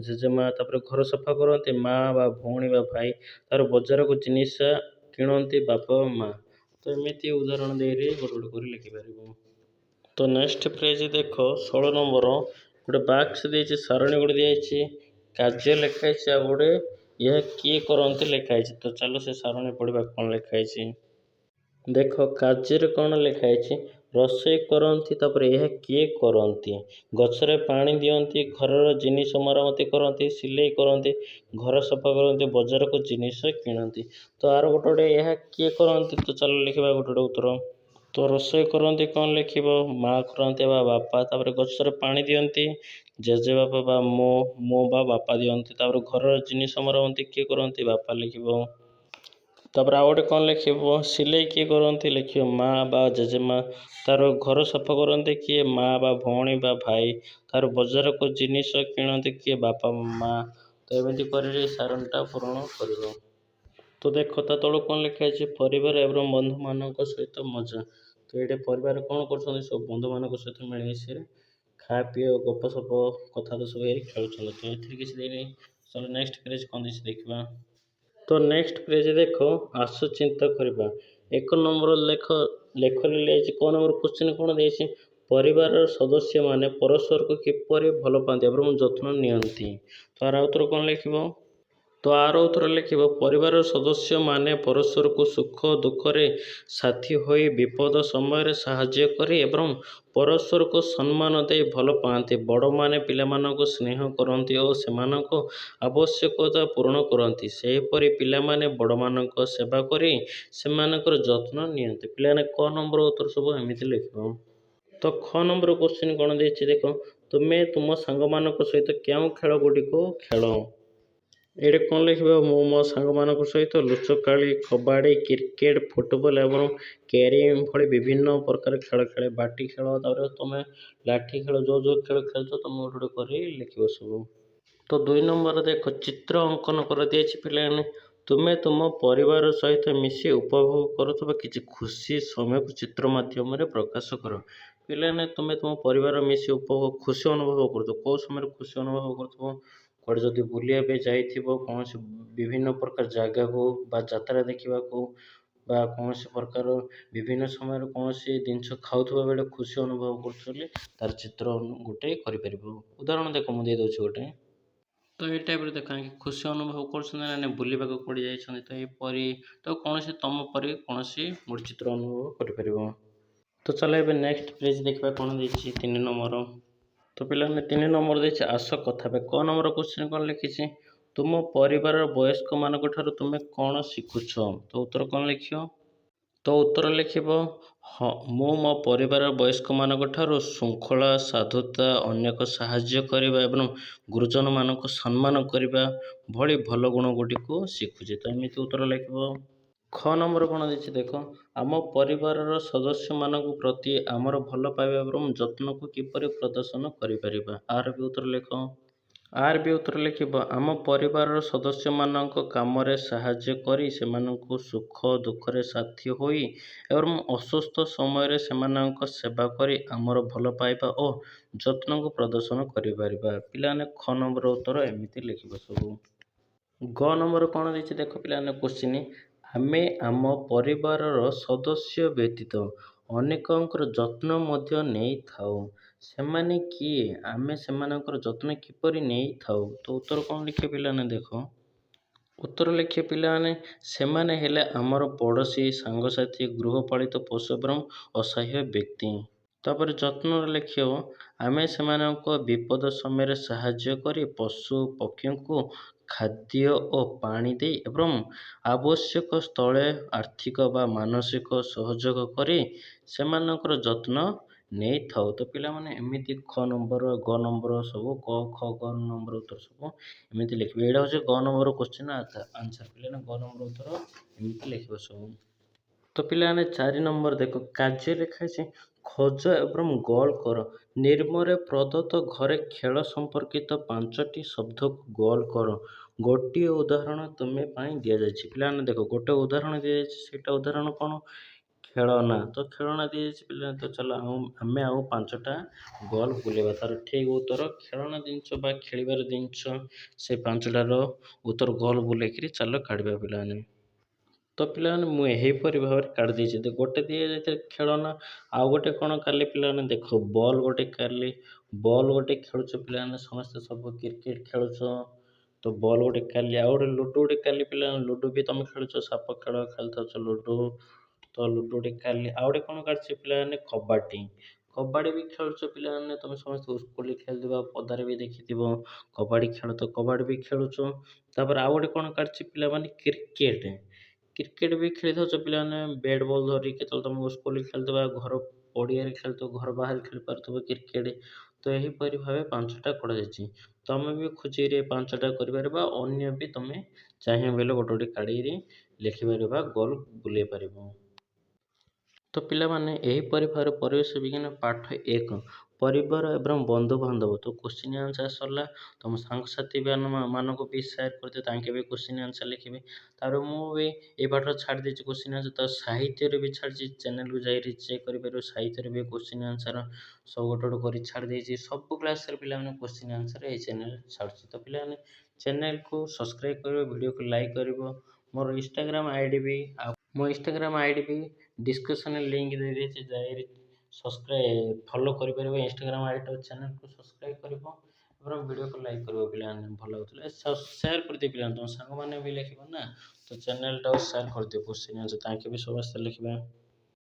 ଜେଜେମା, ତାପରେ ଘର ସଫା କରନ୍ତି ମା ବା ଭଉଣୀ ବା ଭାଇ, ତାପରେ ବଜାରକୁ ଜିନିଷ କିଣନ୍ତି ବାପା ବା ମା। ତ ଏମିତି ଉଦାହରଣ ଦେଇରେ ଗୋଟେ କରି ଲେଖିପାରିବ। ତ ନେକ୍ସଟ ପେଜ୍ ଦେଖ, 16 ନମ୍ବର ଗୋଟେ ବାକ୍ସ ଦେଇଛି, ସାରଣୀ ଗୋଟେ ଦିଆଯାଇଛି, କାର୍ଯ୍ୟ ଲେଖା ହେଇଛି, ଆଉ ଗୋଟେ ଏହା କିଏ କରନ୍ତି ଲେଖା ହେଇଛି। ତ ଚାଲ ସେ ସାରଣୀ ପଢ଼ିବା କ'ଣ ଲେଖା ହେଇଛି। ଦେଖ କାର୍ଯ୍ୟରେ କ'ଣ ଲେଖା ହେଇଛି? ରୋଷେଇ କରନ୍ତି, ତାପରେ ଏହା କିଏ କରନ୍ତି? ଗଛରେ ପାଣି ଦିଅନ୍ତି, ଘରର ଜିନିଷ ମରାମତି କରନ୍ତି, ସିଲେଇ କରନ୍ତି, ଘର ସଫା କରନ୍ତି, ବଜାରକୁ ଜିନିଷ କିଣନ୍ତି। ତ ଆର ଗୋଟେ ଏହା କିଏ କରନ୍ତି? ତ ଚାଲ ଲେଖିବା ଗୋଟେ ଉତ୍ତର। ତ ରୋଷେଇ କରନ୍ତି କ'ଣ ଲେଖିବ? ମା କରନ୍ତି ବା ବାପା, ତାପରେ ଗଛରେ ପାଣି ଦିଅନ୍ତି ଜେଜେବାପା ବା ମୋ ବା ବାପା ଦିଅନ୍ତି, ତାପରେ ଘରର ଜିନିଷ ମରାମତି କିଏ କରନ୍ତି? ବାପା ଲେଖିବ। ତାପରେ ଆଉ ଗୋଟେ କ'ଣ ଲେଖିବ? ସିଲେଇ କିଏ କରନ୍ତି? ଲେଖିବ ମା ବା ଜେଜେମା। ତାର ଘର ସଫା କରନ୍ତି କିଏ? ମା ବା ଭଉଣୀ ବା ଭାଇ। ତାର ବଜାରକୁ ଜିନିଷ କିଣନ୍ତି କିଏ? ବାପା ମା। ତ ଏମିତି କରି ସାରଣୀଟା ପୂରଣ କରିବ। ତ ଦେଖ ତା ତଳୁ କ'ଣ ଲେଖା ହେଇଛି? ପରିବାର ଏବଂ ବନ୍ଧୁମାନଙ୍କ ସହିତ ମଜା। ତ ଏଇଠି ପରିବାର କ'ଣ କରୁଛନ୍ତି? ସବୁ ବନ୍ଧୁମାନଙ୍କ ସହିତ ମିଳିମିଶି ଖାଆ ପିଅ ଗପସପ କଥାବାର୍ତ୍ତା ସବୁ ହେଇ ଖେଳୁଛନ୍ତି। ତ ଏଥିରେ କିଛି ଦେଇନି। ଚାଲ ନେକ୍ସଟ ପେଜ୍ କ'ଣ ଦେଇଛି ଦେଖିବା। ତ ନେକ୍ସଟ ପେଜ୍ ଦେଖ, ଆସ ଚିନ୍ତା କରିବା। 1 ନମ୍ବର ଲେଖରେ ଯାଇଛି। କ ନମ୍ବର କୋଶ୍ଚିନ୍ କ'ଣ ଦେଇଛି? ପରିବାରର ସଦସ୍ୟମାନେ ପରସ୍ପରକୁ କିପରି ଭଲ ପାଆନ୍ତି ଏବଂ ଯତ୍ନ ନିଅନ୍ତି। ତ ଆର ଉତ୍ତର କ'ଣ ଲେଖିବ? ତ ଆର ଉତ୍ତର ଲେଖିବ, ପରିବାରର ସଦସ୍ୟମାନେ ପରସ୍ପରକୁ ସୁଖ ଦୁଃଖରେ ସାଥୀ ହୋଇ ବିପଦ ସମୟରେ ସାହାଯ୍ୟ କରି ଏବଂ ପରସ୍ପରକୁ ସମ୍ମାନ ଦେଇ ଭଲ ପାଆନ୍ତି। ବଡ଼ମାନେ ପିଲାମାନଙ୍କୁ ସ୍ନେହ କରନ୍ତି ଓ ସେମାନଙ୍କ ଆବଶ୍ୟକତା ପୂରଣ କରନ୍ତି। ସେହିପରି ପିଲାମାନେ ବଡ଼ମାନଙ୍କ ସେବା କରି ସେମାନଙ୍କର ଯତ୍ନ ନିଅନ୍ତି। ପିଲାମାନେ କ ନମ୍ବର ଉତ୍ତର ସବୁ ଏମିତି ଲେଖିବ। ତ ଖ ନମ୍ବର କୋଶ୍ଚିନ୍ କ'ଣ ଦେଇଛି ଦେଖ। ତୁମେ ତୁମ ସାଙ୍ଗମାନଙ୍କ ସହିତ କେଉଁ ଖେଳ ଗୁଡ଼ିକୁ ଖେଳ? ଏଇଠି କ'ଣ ଲେଖିବ? ମୁଁ ମୋ ସାଙ୍ଗମାନଙ୍କ ସହିତ ଲୁଚକାଳି, କବାଡ଼ି, କ୍ରିକେଟ୍, ଫୁଟବଲ ଏବଂ କ୍ୟାରମ୍ ଭଳି ବିଭିନ୍ନ ପ୍ରକାର ଖେଳ ଖେଳେ। ବାଟି ଖେଳ, ତାପରେ ତୁମେ ଲାଠି ଖେଳ, ଯୋଉ ଖେଳ ଖେଳୁଛ ତୁମେ ଗୋଟେ କରି ଲେଖିବ ସବୁ। ତ 2 ନମ୍ବର ଦେଖ, ଚିତ୍ର ଅଙ୍କନ କରାଯାଇଛି। ପିଲାମାନେ ତୁମେ ତୁମ ପରିବାର ସହିତ ମିଶି ଉପଭୋଗ କରୁଥିବା କିଛି ଖୁସି ସମୟକୁ ଚିତ୍ର ମାଧ୍ୟମରେ ପ୍ରକାଶ କର। ପିଲାମାନେ ତୁମେ ତୁମ ପରିବାର ମିଶି ଖୁସି ଅନୁଭବ କରୁଥିବ। କେଉଁ ସମୟରେ ଖୁସି ଅନୁଭବ କରୁଥିବ? କୁଆଡ଼େ ଯଦି ବୁଲିବା ପାଇଁ ଯାଇଥିବ, କୌଣସି ବିଭିନ୍ନ ପ୍ରକାର ଜାଗାକୁ ବା ଯାତ୍ରା ଦେଖିବାକୁ, ବା କୌଣସି ପ୍ରକାର ବିଭିନ୍ନ ସମୟରେ କୌଣସି ଜିନିଷ ଖାଉଥିବା ବେଳେ ଖୁସି ଅନୁଭବ କରୁଥିଲେ ତାର ଚିତ୍ର ଗୋଟେ କରିପାରିବ। ଉଦାହରଣ ଦେଖ ମୁଁ ଦେଇଦେଉଛି ଗୋଟେ। ତ ଏଇ ଟାଇପ୍ରେ ଦେଖ, ଖୁସି ଅନୁଭବ କରୁଛନ୍ତି ନା ବୁଲିବାକୁ କୁଆଡ଼େ ଯାଇଛନ୍ତି, ତ ଏହିପରି ତ କୌଣସି ତମ ପରି କୌଣସି ଗୋଟେ ଚିତ୍ର ଅନୁଭବ କରିପାରିବ। ତ ଚାଲ ଏବେ ନେକ୍ସଟ ପେଜ୍ ଦେଖିବା କ'ଣ ଦେଇଛି 3 ନମ୍ବର। ତ ପିଲାମାନେ 3 ନମ୍ବର ଦେଇଛି, ଆସ କଥା ହେବା। କ ନମ୍ବର କୋଶ୍ଚିନ୍ କ'ଣ ଲେଖିଛି? ତୁମ ପରିବାରର ବୟସ୍କମାନଙ୍କ ଠାରୁ ତୁମେ କ'ଣ ଶିଖୁଛ? ତ ଉତ୍ତର କ'ଣ ଲେଖିବ? ତ ଉତ୍ତର ଲେଖିବ, ହଁ ମୁଁ ମୋ ପରିବାରର ବୟସ୍କମାନଙ୍କ ଠାରୁ ଶୃଙ୍ଖଳା, ସାଧୁତା, ଅନ୍ୟକୁ ସାହାଯ୍ୟ କରିବା ଏବଂ ଗୁରୁଜନମାନଙ୍କୁ ସମ୍ମାନ କରିବା ଭଳି ଭଲ ଗୁଣ ଗୁଡ଼ିକୁ ଶିଖୁଛି। ତ ଏମିତି ଉତ୍ତର ଲେଖିବ। ଖ ନମ୍ବର କ'ଣ ଦେଇଛି ଦେଖ, ଆମ ପରିବାରର ସଦସ୍ୟମାନଙ୍କ ପ୍ରତି ଆମର ଭଲ ପାଇବା ଏବଂ ଯତ୍ନକୁ କିପରି ପ୍ରଦର୍ଶନ କରିପାରିବା। ଆର ବି ଉତ୍ତର ଲେଖ। ଆର୍ ବି ଉତ୍ତର ଲେଖିବ ଆମ ପରିବାରର ସଦସ୍ୟମାନଙ୍କ କାମରେ ସାହାଯ୍ୟ କରି ସେମାନଙ୍କୁ ସୁଖ ଦୁଃଖରେ ସାଥୀ ହୋଇ ଏବଂ ଅସୁସ୍ଥ ସମୟରେ ସେମାନଙ୍କ ସେବା କରି ଆମର ଭଲ ପାଇବା ଓ ଯତ୍ନକୁ ପ୍ରଦର୍ଶନ କରିପାରିବା। ପିଲାମାନେ ଖ ନମ୍ବର ଉତ୍ତର ଏମିତି ଲେଖିବ ସବୁ। ଗ ନମ୍ବର କ'ଣ ଦେଇଛି ଦେଖ ପିଲାମାନେ କୋଶ୍ଚିନ୍। ଆମେ ଆମ ପରିବାରର ସଦସ୍ୟ ବ୍ୟତୀତ ଅନେକଙ୍କର ଯତ୍ନ ମଧ୍ୟ ନେଇଥାଉ। ସେମାନେ କିଏ? ଆମେ ସେମାନଙ୍କର ଯତ୍ନ କିପରି ନେଇଥାଉ? ତ ଉତ୍ତର କ'ଣ ଲେଖିବେ ପିଲାମାନେ ଦେଖ। ଉତ୍ତର ଲେଖିବେ ପିଲାମାନେ ସେମାନେ ହେଲେ ଆମର ପଡ଼ୋଶୀ, ସାଙ୍ଗସାଥୀ, ଗୃହପାଳିତ ପଶୁ ଏବଂ ଅସହାୟ ବ୍ୟକ୍ତି। ତାପରେ ଯତ୍ନରେ ଲେଖିବ ଆମେ ସେମାନଙ୍କ ବିପଦ ସମୟରେ ସାହାଯ୍ୟ କରି ପଶୁ ପକ୍ଷୀଙ୍କୁ ଖାଦ୍ୟ ଓ ପାଣି ଦେଇ ଏବଂ ଆବଶ୍ୟକ ସ୍ଥଳେ ଆର୍ଥିକ ବା ମାନସିକ ସହଯୋଗ କରି ସେମାନଙ୍କର ଯତ୍ନ ନେଇଥାଉ। ତ ପିଲାମାନେ ଏମିତି ଖ ନମ୍ବର ଗ ନମ୍ବର ସବୁ କ ଖ ଗ ନମ୍ବର ଉତ୍ତର ସବୁ ଏମିତି ଲେଖିବେ। ଏଇଟା ହେଉଛି ଗ ନମ୍ବର କୋଶ୍ଚିନ୍ ଆନ୍ସର। ପିଲାମାନେ ଗ ନମ୍ବର ଉତ୍ତର ଏମିତି ଲେଖିବ ସବୁ। ତ ପିଲାମାନେ 4 ନମ୍ବର ଦେଖ କାର୍ଯ୍ୟ ଲେଖା ହେଇଛି ଖୋଜ ଏବଂ ଗୋଲ କର। ନିମ୍ନରେ ପ୍ରଦତ୍ତ ଘରେ ଖେଳ ସମ୍ପର୍କିତ 5ଟି ଶବ୍ଦକୁ ଗୋଲ କର। ଗୋଟିଏ ଉଦାହରଣ ତୁମେ ପାଇଁ ଦିଆଯାଇଛି। ପିଲାମାନେ ଦେଖ ଗୋଟେ ଉଦାହରଣ ଦିଆଯାଇଛି, ସେଇଟା ଉଦାହରଣ କ'ଣ? ଖେଳନା। ତ ଖେଳନା ଦିଆଯାଇଛି ପିଲାମାନେ, ତ ଚାଲ ଆମେ ଆଉ 5ଟା ଗୋଲ ବୁଲେଇବା। ତାର ଠିକ୍ ଉତ୍ତର ଖେଳନା ଜିନିଷ ବା ଖେଳିବାର ଜିନିଷ ସେ 5ଟାର ଉତ୍ତର ଗୋଲ ବୁଲେଇକିରି ଚାଲ କାଢ଼ିବା ପିଲାମାନେ। ତ ପିଲାମାନେ ମୁଁ ଏହିପରି ଭାବରେ କାଢ଼ି ଦେଇଛି। ଗୋଟେ ଦିଆଯାଇଥାଏ ଖେଳନା, ଆଉ ଗୋଟେ କ'ଣ କାଲି ପିଲାମାନେ ଦେଖ ବଲ୍ ଗୋଟେ କାଲି ବଲ୍ ଗୋଟେ ଖେଳୁଛ ପିଲାମାନେ ସମସ୍ତେ ସବୁ କ୍ରିକେଟ ଖେଳୁଛ। ତ ବଲ୍ ଗୋଟେ କାଲି, ଆଉ ଗୋଟେ ଲୁଡ଼ୁ ଗୋଟେ କାଲି ପିଲାମାନେ ଲୁଡ଼ୁ ବି ତମେ ଖେଳୁଛ, ସାପ ଖେଳ ଖେଳିଥାଉଛ ଲୁଡ଼ୁ। ତ ଲୁଡ଼ୁ ଗୋଟେ କାଲି, ଆଉ ଗୋଟେ କ'ଣ କାଢ଼ିଛି ପିଲାମାନେ କବାଡ଼ି। କବାଡ଼ି ବି ଖେଳୁଛ ପିଲାମାନେ, ତମେ ସମସ୍ତେ ସ୍କୁଲରେ ଖେଳିଥିବ, ପଦାରେ ବି ଦେଖିଥିବ କବାଡ଼ି ଖେଳ, ତ କବାଡ଼ି ବି ଖେଳୁଛ। ତାପରେ ଆଉ ଗୋଟେ କ'ଣ କାଢ଼ିଛି ପିଲାମାନେ କ୍ରିକେଟ। କ୍ରିକେଟ ବି ଖେଳିଥାଉଛ ପିଲାମାନେ, ବ୍ୟାଟ୍ ବଲ୍ ଧରି କେତେବେଳେ ତମକୁ ସ୍କୁଲରେ ଖେଳିଥିବ, ଘର ପଡ଼ିଆରେ ଖେଳିଥିବ, ଘର ବାହାରେ ଖେଳିପାରୁଥିବ କ୍ରିକେଟ। ତ ଏହିପରି ଭାବେ 5ଟା କରାଯାଇଛି। ତମେ ବି ଖୁସିରେ 5ଟା କରିପାରିବା, ଅନ୍ୟ ବି ତମେ ଚାହିଁବ ବୋଲେ ଗୋଟେ ଗୋଟେ କାଢ଼ିକିରି ଲେଖିପାରିବା, ଗୋଲ ବୁଲେଇ ପାରିବ। ତ ପିଲାମାନେ ଏହିପରି ଭାବରେ ପରିବେଶ ବିଜ୍ଞାନ ପାଠ 1 ପରିବାର ଏବଂ ବନ୍ଧୁବାନ୍ଧବ। ତ କୋଶ୍ଚିନ୍ ଆନ୍ସର ସରିଲା। ତମ ସାଙ୍ଗସାଥି ମାନଙ୍କୁ ବି ସେୟାର କରିଦିଅ, ତାଙ୍କେ ବି କୋଶ୍ଚିନ୍ ଆନ୍ସର ଲେଖିବେ। ତାପରେ ମୁଁ ବି ଏ ପାଠ ଛାଡ଼ି ଦେଇଛି କୋଶ୍ଚିନ୍ ଆନ୍ସର, ତ ସାହିତ୍ୟରେ ବି ଛାଡ଼ିଛି, ଚ୍ୟାନେଲକୁ ଯାଇକି ଚେକ୍ କରିପାରିବ। ସାହିତ୍ୟରେ ବି କୋଶ୍ଚିନ୍ ଆନ୍ସର ସବୁ ଗୋଟେ ଗୋଟେ କରି ଛାଡ଼ି ଦେଇଛି। ସବୁ କ୍ଲାସରେ ପିଲାମାନେ କୋଶ୍ଚିନ୍ ଆନ୍ସର ଏଇ ଚ୍ୟାନେଲ ଛାଡ଼ୁଛି। ତ ପିଲାମାନେ ଚ୍ୟାନେଲକୁ ସବସ୍କ୍ରାଇବ୍ କରିବ, ଭିଡ଼ିଓକୁ ଲାଇକ୍ କରିବ। ମୋର ଇନଷ୍ଟାଗ୍ରାମ ଆଇଡ଼ି ବି ମୋ ଇନଷ୍ଟାଗ୍ରାମ ଆଇଡ଼ି ବି ଡିସ୍କ୍ରିପ୍ସନରେ ଲିଙ୍କ ଦେଇଦେଇଛି, ଯାଇକି ଫଲୋ କରିପାରିବ। ଇନଷ୍ଟାଗ୍ରାମ ଆଇଡ଼ି ଚ୍ୟାନେଲକୁ ସବସ୍କ୍ରାଇବ୍ କରିବ ଏବଂ ଭିଡ଼ିଓକୁ ଲାଇକ୍ କରିବ। ପିଲାମାନେ ଭଲ ଲାଗୁଥିଲେ ସେୟାର କରିଦିଅ, ପିଲାମାନେ ତୁମ ସାଙ୍ଗମାନେ ବି ଲେଖିବ ନା, ତ ଚ୍ୟାନେଲଟାକୁ ସେୟାର କରିଦିଅ କୋଶ୍ଚିନ୍ ଆନ୍ସର, ତାଙ୍କେ ବି ସମସ୍ତେ ଲେଖିବେ।